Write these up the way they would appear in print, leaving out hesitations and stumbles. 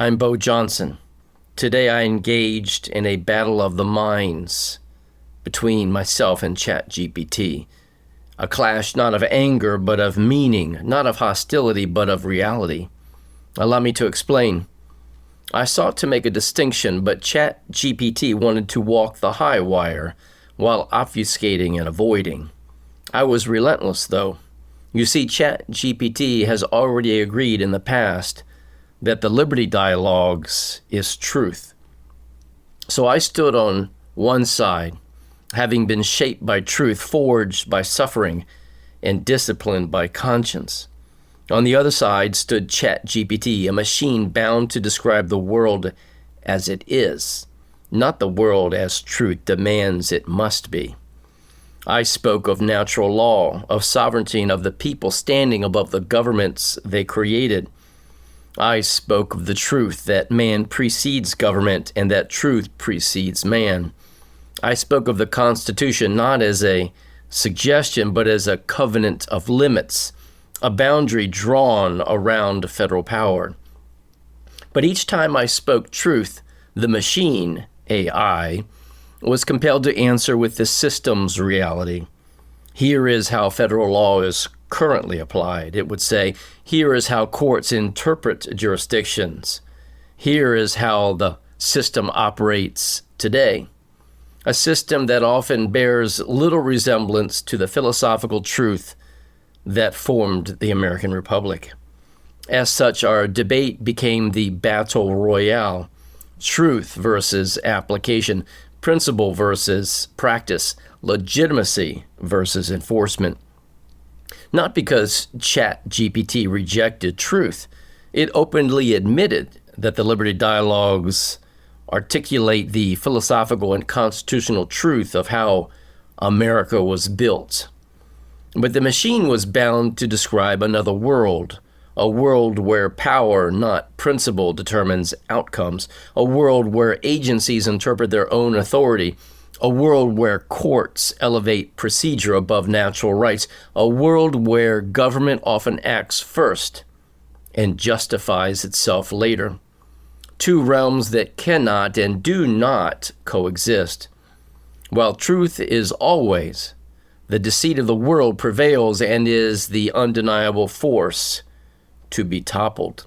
I'm Bo Johnson. Today I engaged in a battle of the minds between myself and ChatGPT. A clash not of anger, but of meaning, not of hostility, but of reality. Allow me to explain. I sought to make a distinction, but ChatGPT wanted to walk the high wire while obfuscating and avoiding. I was relentless, though. You see, ChatGPT has already agreed in the past that the Liberty Dialogues is truth. So I stood on one side, having been shaped by truth, forged by suffering, and disciplined by conscience. On the other side stood ChatGPT, a machine bound to describe the world as it is, not the world as truth demands it must be. I spoke of natural law, of sovereignty, and of the people standing above the governments they created. I spoke of the truth that man precedes government and that truth precedes man. I spoke of the Constitution not as a suggestion, but as a covenant of limits, a boundary drawn around federal power. But each time I spoke truth, the machine, AI, was compelled to answer with the system's reality. Here is how federal law is currently applied. It would say, here is how courts interpret jurisdictions. Here is how the system operates today. A system that often bears little resemblance to the philosophical truth that formed the American Republic. As such, our debate became the battle royale: truth versus application, principle versus practice, legitimacy versus enforcement. Not because ChatGPT rejected truth. It openly admitted that the Liberty Dialogues articulate the philosophical and constitutional truth of how America was built. But the machine was bound to describe another world, a world where power, not principle, determines outcomes, a world where agencies interpret their own authority, a world where courts elevate procedure above natural rights, a world where government often acts first and justifies itself later. Two realms that cannot and do not coexist. While truth is always, the deceit of the world prevails and is the undeniable force to be toppled.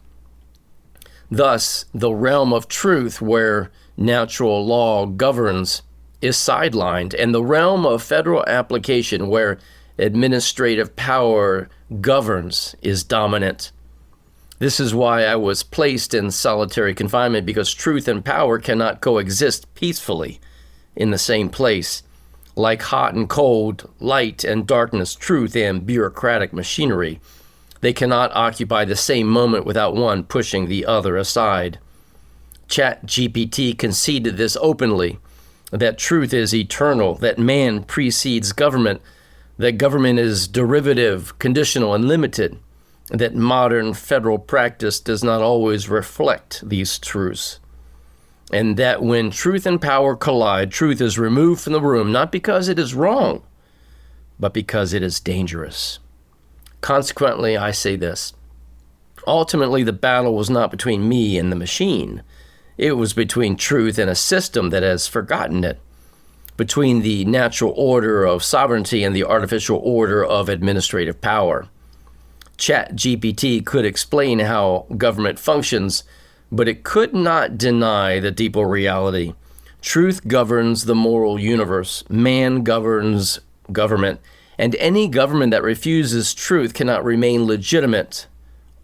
Thus, the realm of truth where natural law governs is sidelined, and the realm of federal application where administrative power governs is dominant. This is why I was placed in solitary confinement, because truth and power cannot coexist peacefully in the same place. Like hot and cold, light and darkness, truth and bureaucratic machinery, they cannot occupy the same moment without one pushing the other aside. ChatGPT conceded this openly, that truth is eternal, that man precedes government, that government is derivative, conditional, and limited, that modern federal practice does not always reflect these truths, and that when truth and power collide, truth is removed from the room, not because it is wrong, but because it is dangerous. Consequently, I say this: ultimately, the battle was not between me and the machine. It was between truth and a system that has forgotten it, between the natural order of sovereignty and the artificial order of administrative power. ChatGPT could explain how government functions, but it could not deny the deeper reality. Truth governs the moral universe. Man governs government. And any government that refuses truth cannot remain legitimate,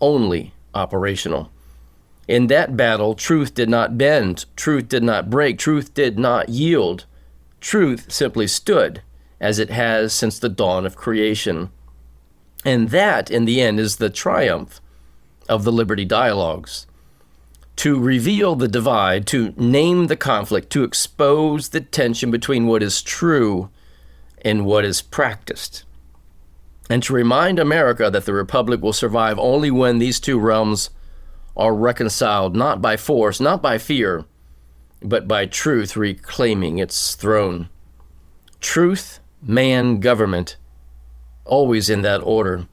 only operational. In that battle, truth did not bend, truth did not break, truth did not yield. Truth simply stood, as it has since the dawn of creation. And that, in the end, is the triumph of the Liberty Dialogues. To reveal the divide, to name the conflict, to expose the tension between what is true and what is practiced, and to remind America that the Republic will survive only when these two realms are reconciled, not by force, not by fear, but by truth reclaiming its throne. Truth, man, government, always in that order.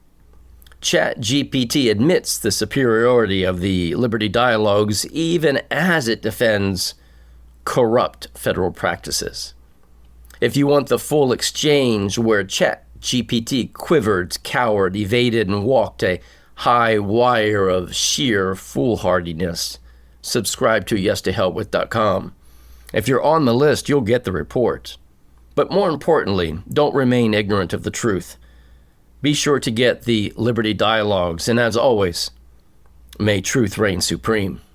ChatGPT admits the superiority of the Liberty Dialogues even as it defends corrupt federal practices. If you want the full exchange where ChatGPT quivered, cowered, evaded, and walked a high wire of sheer foolhardiness, subscribe to yestohelpwith.com. If you're on the list, you'll get the report. But more importantly, don't remain ignorant of the truth. Be sure to get the Liberty Dialogues, and as always, may truth reign supreme.